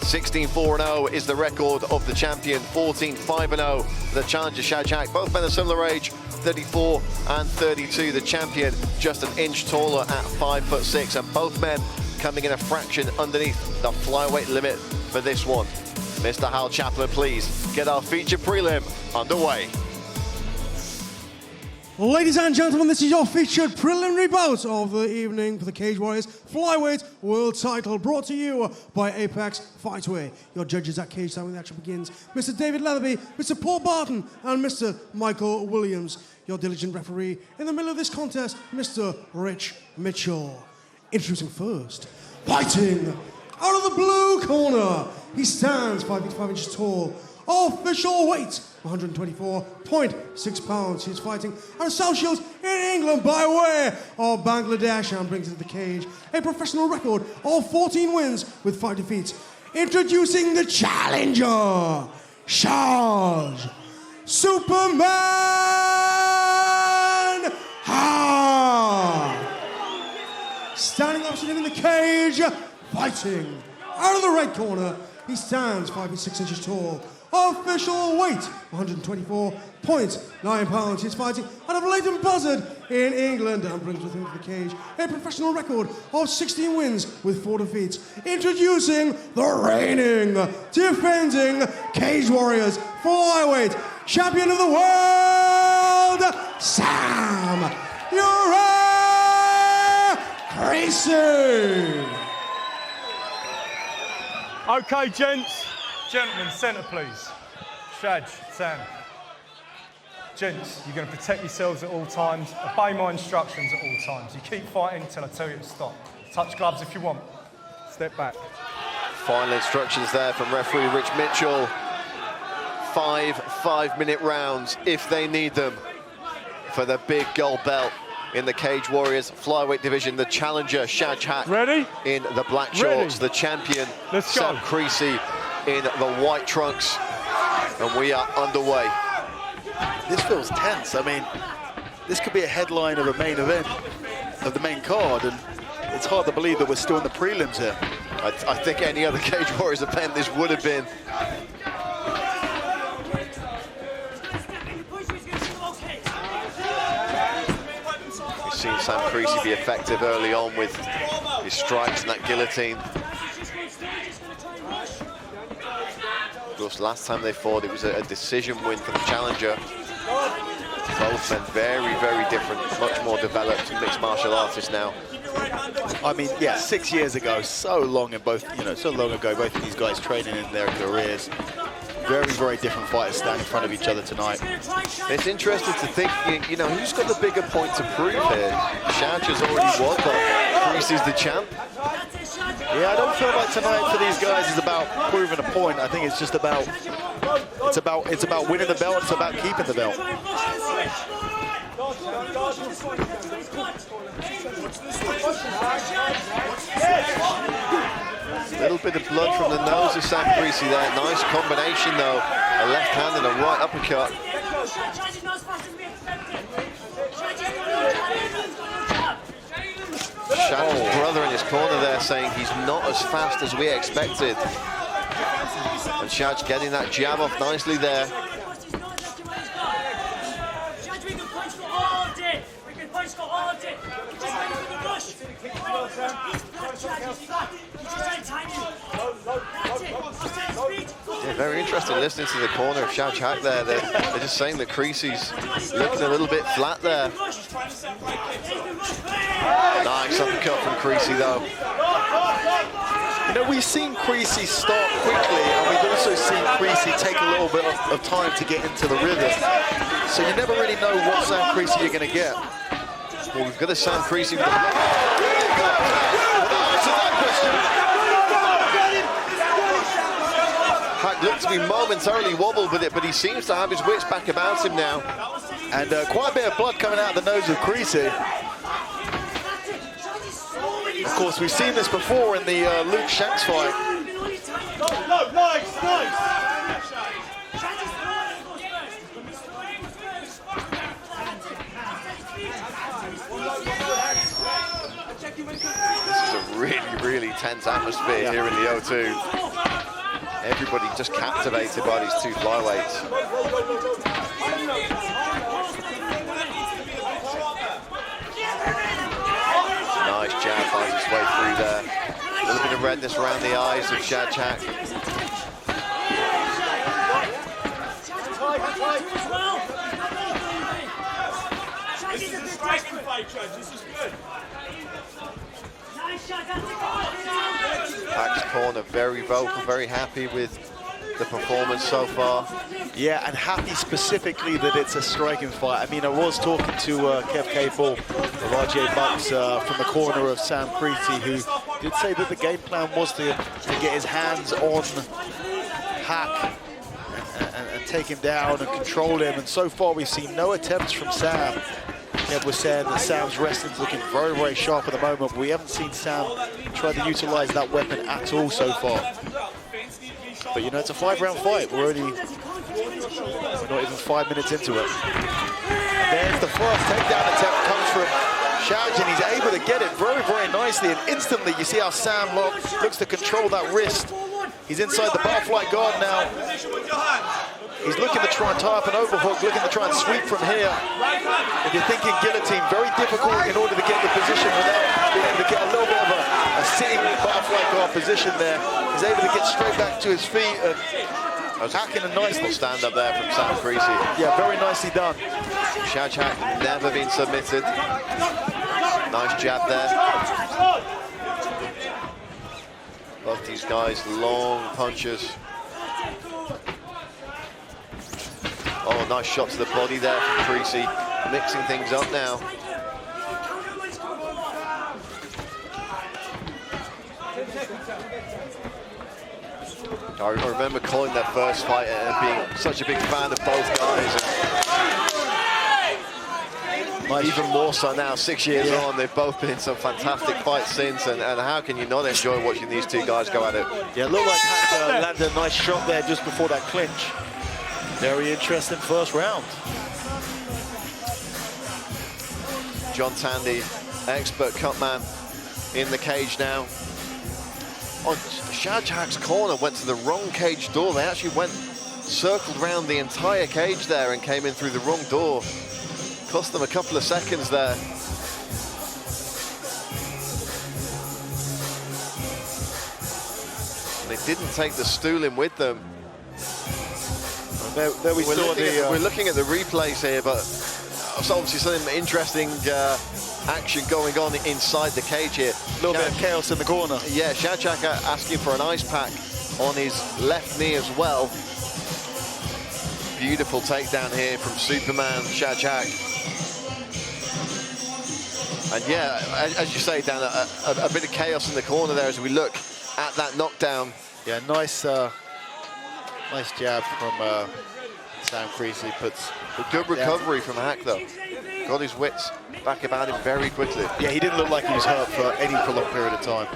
16-4-0 is the record of the champion, 14-5-0 the challenger Shajidul Haque. Both men are similar age, 34 and 32. The champion just an inch taller at 5'6", and both men coming in a fraction underneath the flyweight limit for this one. Mr. Hal Chaplin, please get our feature prelim underway. Ladies and gentlemen, this is your featured preliminary bout of the evening for the Cage Warriors Flyweight World Title, brought to you by Apex Fightwear. Your judges at cage time when the action begins: Mr. David Leatherby, Mr. Paul Barton, and Mr. Michael Williams. Your diligent referee in the middle of this contest, Mr. Rich Mitchell. Introducing first, fighting out of the blue corner. He stands 5 feet 5 inches tall. Official weight, 124.6 pounds. He's fighting out of South Shields in England by way of Bangladesh and brings into the cage a professional record of 14 wins with 5 defeats. Introducing the challenger, Shaj Superman Haque. Standing opposite him in the cage, fighting out of the red corner. He stands 5 feet 6 inches tall. Official weight, 124.9 pounds. He's fighting out of Leighton Buzzard in England and brings with him to the cage a professional record of 16 wins with 4 defeats. Introducing the reigning, defending Cage Warriors Flyweight Champion of the World, Sam Creasey. Okay, gents. Gentlemen, centre please. Shaj, Sam. Gents, you're going to protect yourselves at all times. Obey my instructions at all times. You keep fighting until I tell you to stop. Touch gloves if you want. Step back. Final instructions there from referee Rich Mitchell. 5 5-minute rounds if they need them for the big gold belt in the Cage Warriors Flyweight division. The challenger, Shajidul Haque, ready? In the black shorts. The champion, Sam Creasey, in the white trunks. And we are underway. This feels tense. I mean, this could be a headline of a main event, of the main card, and it's hard to believe that we're still in the prelims here. I think any other Cage Warriors event this would have been. We've seen Sam Creasey be effective early on with his strikes and that guillotine. Of course, last time they fought, it was a decision win for the challenger. Both men very, very different, much more developed mixed martial artists now. I mean, yeah, 6 years ago, so long ago, both of these guys training in their careers. Very, very different fighters stand in front of each other tonight. It's interesting to think, you know, who's got the bigger point to prove here? Shaj has already won, but Creasey's the champ. Yeah, I don't feel like tonight for these guys is about proving a point. I think it's just about, it's about winning the belt. It's about keeping the belt. A little bit of blood from the nose of Sam Creasey there. Nice combination though. A left hand and a right uppercut. Shaj's brother in his corner there saying he's not as fast as we expected. And Shaj getting that jab off nicely there. Yeah, very interesting listening to the corner of Shajidul Haque there. They're just saying that Creasey's looking a little bit flat there. Nice uppercut from Creasey though. You know, we've seen Creasey start quickly, and we've also seen Creasey take a little bit of time to get into the rhythm. So you never really know what Sam Creasey you're going to get. Well, we've got a Sam Creasey with the... Haque looked to be momentarily wobbled with it, but he seems to have his wits back about him now. And quite a bit of blood coming out of the nose of Creasey. Of course, we've seen this before in the Luke Shanks fight. This is a really, really tense atmosphere here in the O2. Everybody just captivated by these two flyweights. Nice jab finds its way through there. A little bit of redness around the eyes of Shajak. This is a striking fight, Judge. This is good. Haque's corner very vocal, very happy with the performance so far. Yeah, and happy specifically that it's a striking fight. I mean, I was talking to Kev Capel of RJ Bucks from the corner of Sam Creasey, who did say that the game plan was to get his hands on Haque and take him down and control him. And so far, we've seen no attempts from Sam. Kev was saying that Sam's wrestling's looking very, very sharp at the moment, but we haven't seen Sam try to utilize that weapon at all so far. But you know, it's a 5-round fight. We're not even 5 minutes into it. And there's the first takedown attempt comes from Shaj, and he's able to get it very, very nicely. And instantly, you see how Sam looks to control that wrist. He's inside the butterfly guard now. He's looking to try and tie up an overhook, looking to try and sweep from here. If you're thinking guillotine, very difficult in order to get the position without being able to get a little bit of a sitting butterfly guard position there. He's able to get straight back to his feet and hacking a nice little stand up there from Sam Creasey. Yeah, very nicely done. Shajak never been submitted. Nice jab there. Both these guys, long punches. Oh, nice shot to the body there from Creasey, mixing things up now. I remember calling that first fight and being such a big fan of both guys. And even more so now, 6 years on, they've both been in some fantastic fights since, and how can you not enjoy watching these two guys go at it? Yeah, it looked like Haque landed a nice shot there just before that clinch. Very interesting first round. John Tandy, expert cutman, in the cage now. Oh, Shajak's corner went to the wrong cage door. They actually circled around the entire cage there and came in through the wrong door. Cost them a couple of seconds there. And they didn't take the stool in with them. There we saw we're looking at the replays here, but it's obviously something interesting action going on inside the cage here. A little bit of chaos in the corner. Yeah, Shajak asking for an ice pack on his left knee as well. Beautiful takedown here from Superman Shajak. And yeah, as you say, Dan, a bit of chaos in the corner there as we look at that knockdown. Yeah, nice jab from Sam Creasey. Puts a good recovery from Haque though. Got his wits back about him very quickly. Yeah, he didn't look like he was hurt for any prolonged period of time.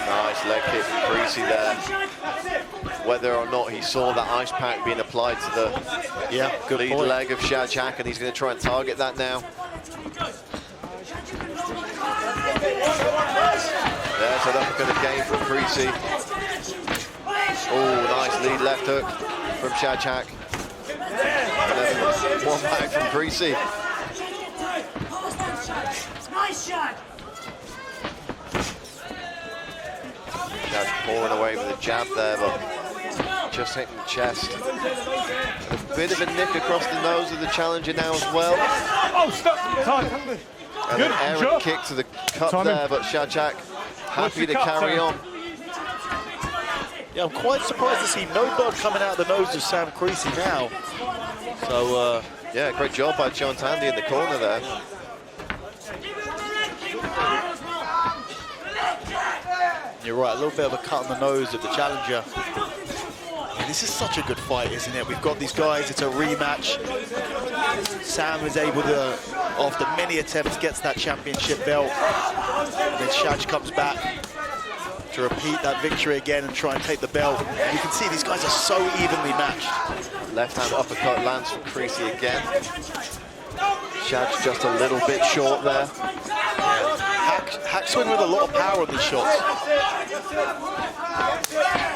Nice leg kick from Creasey there. Whether or not he saw that ice pack being applied to the lead leg of Shajak, and he's going to try and target that now. There's an uppercut again from Creasey. Oh, nice lead left hook from Shajak. And then one back from Creasey. Nice shot. Shaj pouring away with a jab there, but just hitting the chest. A bit of a nick across the nose of the challenger now as well. Oh, stop! Time. And an errant kick to the cup there, but Shajak happy to carry on. Yeah, I'm quite surprised to see no blood coming out of the nose of Sam Creasey now. So, yeah, great job by John Tandy in the corner there. You're right, a little bit of a cut on the nose of the challenger. And this is such a good fight, isn't it? We've got these guys, it's a rematch. Sam is able to, after many attempts, gets that championship belt. And then Shaj comes back, to repeat that victory again and try and take the belt. And you can see these guys are so evenly matched. Left-hand uppercut lands from Creasey again. Shad's just a little bit short there. Haque swing with a lot of power on these shots.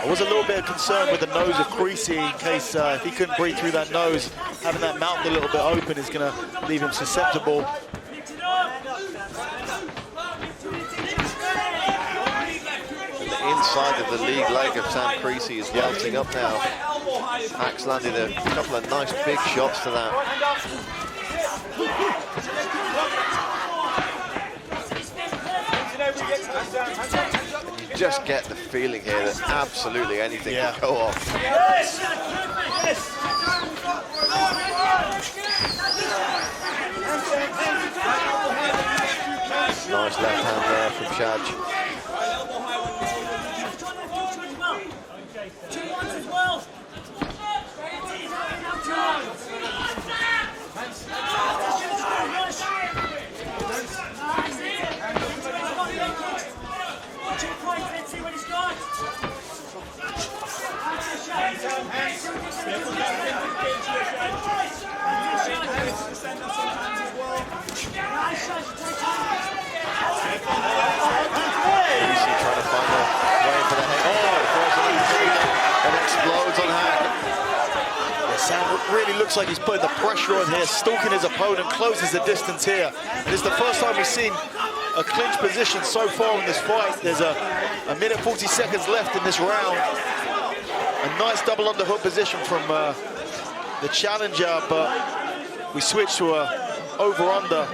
I was a little bit concerned with the nose of Creasey in case if he couldn't breathe through that nose, having that mouth a little bit open is going to leave him susceptible. Inside of the lead leg of Sam Creasey is welting up now. Haque's landed a couple of nice big shots to that. And you just get the feeling here that absolutely anything can go off. Nice left hand there from Shaj. Trying to find a way for the head. And explodes on Haque. Sam really looks like he's putting the pressure on here, stalking his opponent, closes the distance here. It is the first time we've seen a clinch position so far in this fight. There's a minute 40 seconds left in this round. A nice double underhook position from the challenger, but we switch to a over-under.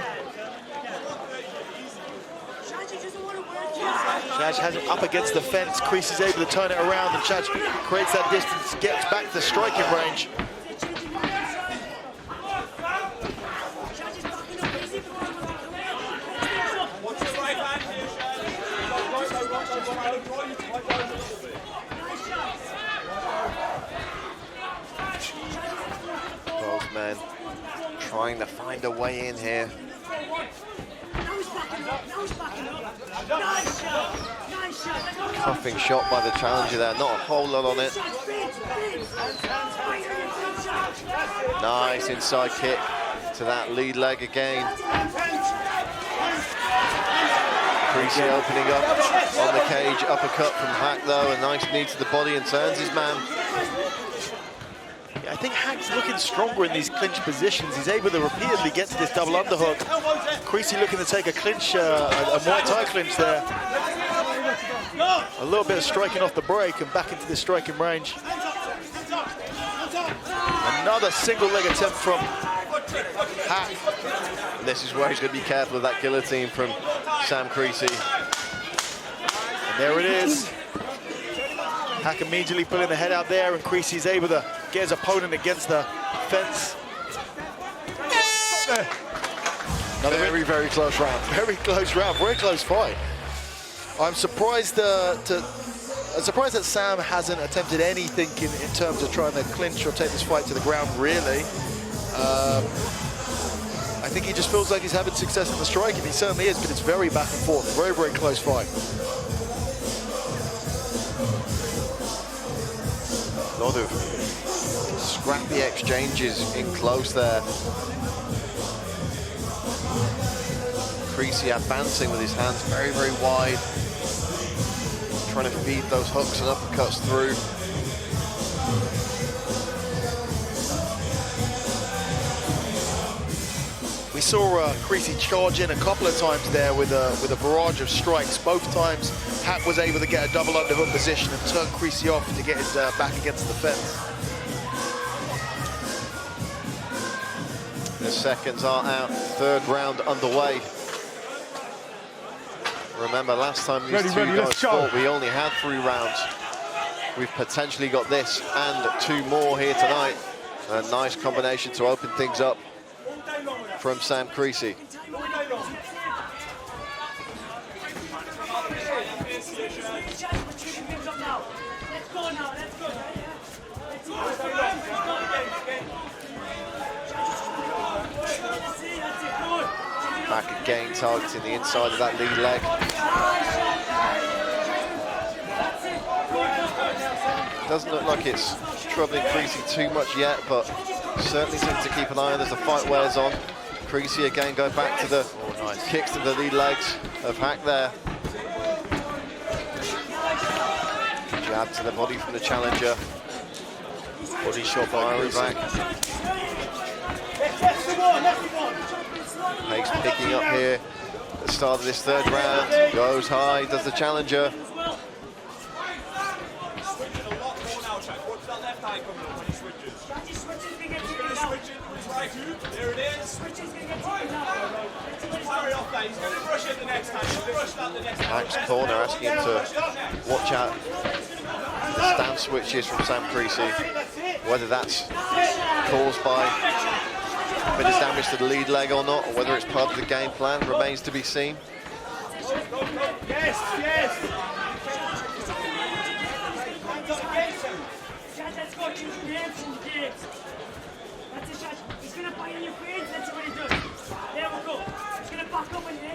Shaj has him up against the fence. Creasey's able to turn it around, and Shaj creates that distance, gets back to striking range. Both men trying to find a way in here. Cuffing shot by the challenger there, not a whole lot on it. Nice inside kick to that lead leg again. Creasey opening up on the cage, uppercut from Haque though, a nice knee to the body and turns his man. I think Haque's looking stronger in these clinch positions. He's able to repeatedly get to this double underhook. Creasey looking to take a clinch, a Muay Thai clinch there. A little bit of striking off the break and back into the striking range. Another single leg attempt from Haque. This is where he's going to be careful of that guillotine from Sam Creasey. And there it is. Haque immediately pulling the head out there, and Creasey's able to get his opponent against the fence. Another very close round. Very close round, very close fight. I'm surprised that Sam hasn't attempted anything in terms of trying to clinch or take this fight to the ground, really. I think he just feels like he's having success in the striking. He certainly is, but it's very back and forth. Very close fight. A lot of scrappy exchanges in close there. Creasey advancing with his hands very wide, trying to feed those hooks and uppercuts through. We saw Creasey charge in a couple of times there with a barrage of strikes. Both times Haque was able to get a double underhook position and turn Creasey off to get his back against the fence. The seconds are out, third round underway. Remember, last time these two guys fought, we only had 3 rounds. We've potentially got this and 2 more here tonight. A nice combination to open things up from Sam Creasey. Back again, targeting the inside of that lead leg. Doesn't look like it's troubling Creasey too much yet, but certainly something to keep an eye on as the fight wears on. Creasey again going back to the kicks to the lead legs of Haque there. Jab to the body from the challenger. Body shot by back. Haque's picking up here at the start of this third round. Goes high, does the challenger. There it is. Haque's corner asking him to watch out the stance switches from Sam Creasey. Whether that's caused by a bit of damage to the lead leg or not, or whether it's part of the game plan, remains to be seen. Yes, yes.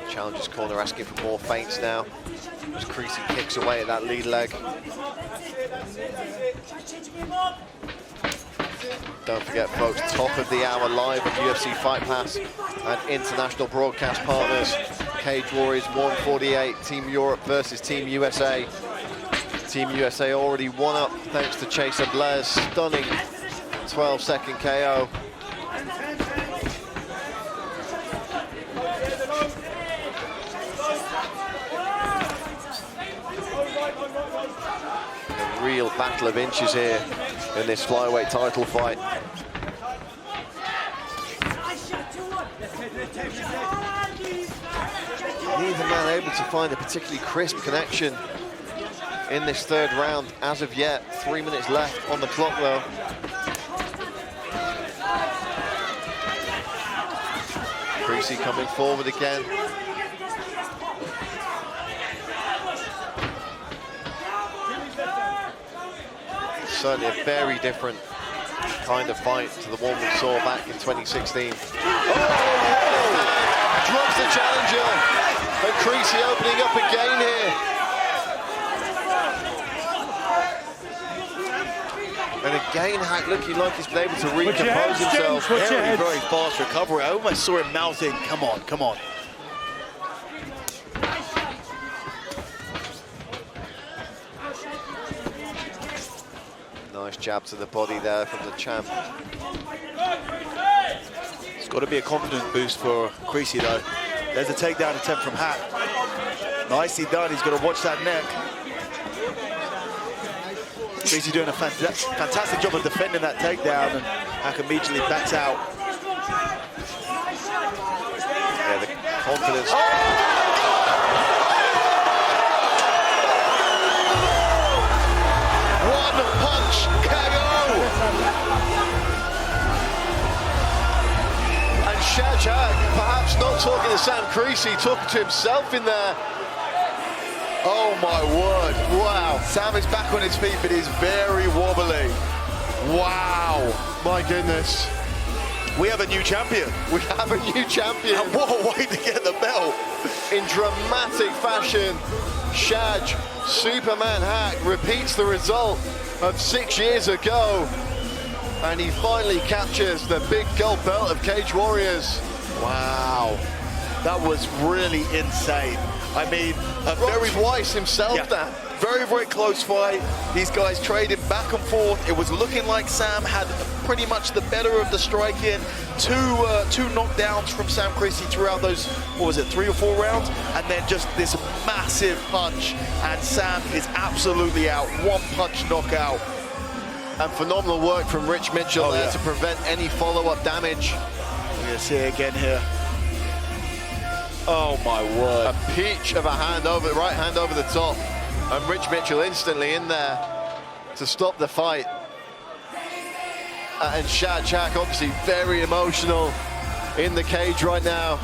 Challenger's corner asking for more feints now, as Creasey kicks away at that lead leg. Don't forget, folks, top of the hour live on UFC Fight Pass and international broadcast partners. Cage Warriors 148, Team Europe versus Team USA. Team USA already won up thanks to Chaser Blair's stunning 12-second KO. A real battle of inches here in this flyweight title fight. Neither man able to find a particularly crisp connection in this third round as of yet. 3 minutes left on the clock though. Creasey coming forward again. Certainly a very different kind of fight to the one we saw back in 2016. Drops the challenger, and Creasey opening up again here. And again, Haque looking like he's been able to recompose himself. Very fast recovery. I almost saw him mouthing, come on, come on. Nice jab to the body there from the champ. It's got to be a confidence boost for Creasey though. There's a takedown attempt from Haque. Nicely done, he's got to watch that neck. Creasey doing a fantastic job of defending that takedown, and Haque immediately backs out. Yeah, the confidence. One punch KO! And Shajidul, perhaps not talking to Sam Creasey, talking to himself in there. Oh my word, wow. Sam is back on his feet, but he's very wobbly. Wow. My goodness. We have a new champion. We have a new champion. And what a way to get the belt. In dramatic fashion, Shaj, Superman Haque, repeats the result of 6 years ago. And he finally captures the big gold belt of Cage Warriors. Wow. That was really insane. I mean, a very twice himself. Yeah, very, very close fight. These guys traded back and forth. It was looking like Sam had pretty much the better of the striking. Two knockdowns from Sam Creasey throughout those, what was it, 3 or 4 rounds? And then just this massive punch. And Sam is absolutely out. 1 punch knockout. And phenomenal work from Rich Mitchell there to prevent any follow-up damage. We're going to see it again here. Oh my word. A peach of a hand over, right hand over the top. And Rich Mitchell instantly in there to stop the fight. And Shajidul obviously very emotional in the cage right now.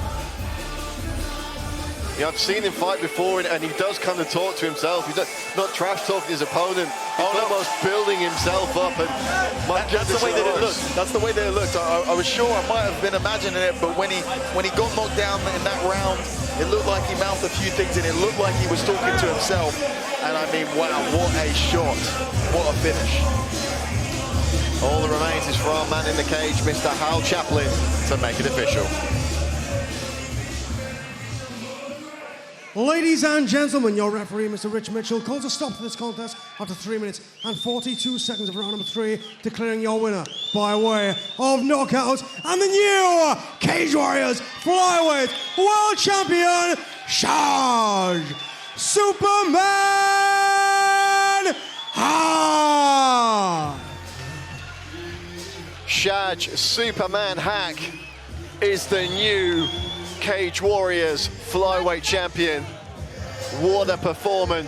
Yeah, I've seen him fight before, and he does kind of talk to himself. He's not trash talking his opponent. He's almost building himself up. And that's the way that it looked. That's the way that it looked. I was sure I might have been imagining it, but when he got knocked down in that round, it looked like he mouthed a few things, and it looked like he was talking to himself. And I mean, wow, what a shot! What a finish! All that remains is for our man in the cage, Mr. Hal Chaplin, to make it official. Ladies and gentlemen, your referee, Mr. Rich Mitchell, calls a stop to this contest after 3 minutes and 42 seconds of round number 3, declaring your winner by way of knockout and the new Cage Warriors Flyweight World Champion, Shaj Superman Haque. Shaj Superman Haque is the new Cage Warriors Flyweight Champion. What a performance